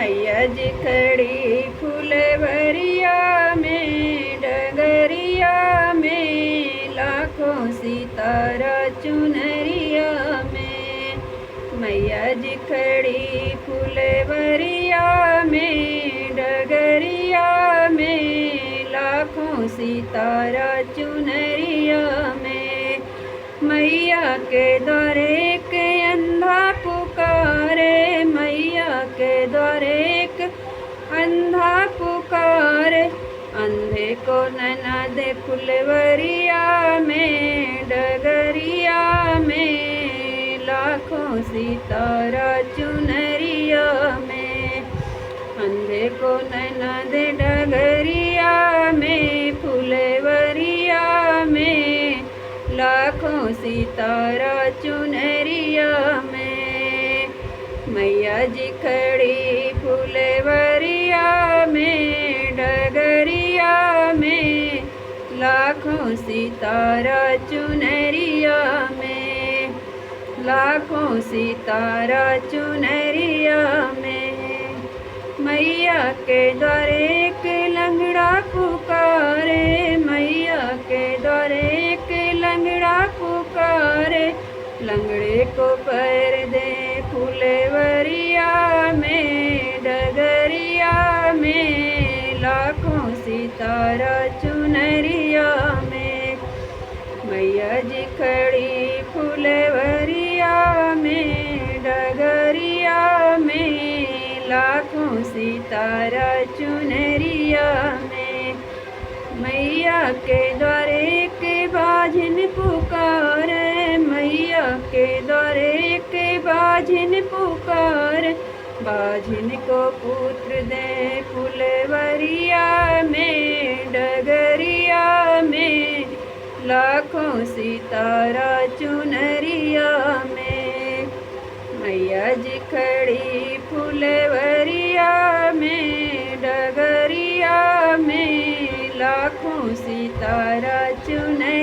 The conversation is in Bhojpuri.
मैया जी खड़ी फुलवरिया में, डगरिया में, लाखों सितारा चुनरिया में। मैया जी खड़ी फुलवरिया में, डगरिया में, लाखों सितारा चुनरिया में। मैया के द्वारे के अंधा पुकारे, मैया के द्वारे के अंधा पुकारे। अंधे को नैना दे फुलवरिया में, डगरिया में, लाखों सितारा चुनरिया में। अंधे को नैना दे डगरिया में, फुलवरिया में, लाखों सितारा चुनरिया में। मैया जी खड़ी फुलवरिया में, डगरिया में, लाखों सितारा चुनरिया में, लाखों सितारा चुनरिया में। मैया के द्वारे के लंगड़ा पुकारे, मैया के द्वारे के लंगड़ा पुकारे। लंगड़े को पैर दे फुलवरिया में, डगरिया में, लाखों सितारा चुनरिया में। मैया जी खड़ी फुलवरिया में, डगरिया में, लाखों सितारा चुनरिया में। मैया के द्वारे के बाझिन पुकारे, मैया के द्वारे के बाझिन पुकारे। बाझिन को पुत्र दे फुलवरिया में, डगरिया में, लाखों सितारा चुनरिया में। मैया जी खड़ी फुलवरिया में, डगरिया में, लाखों सितारा चुनरिया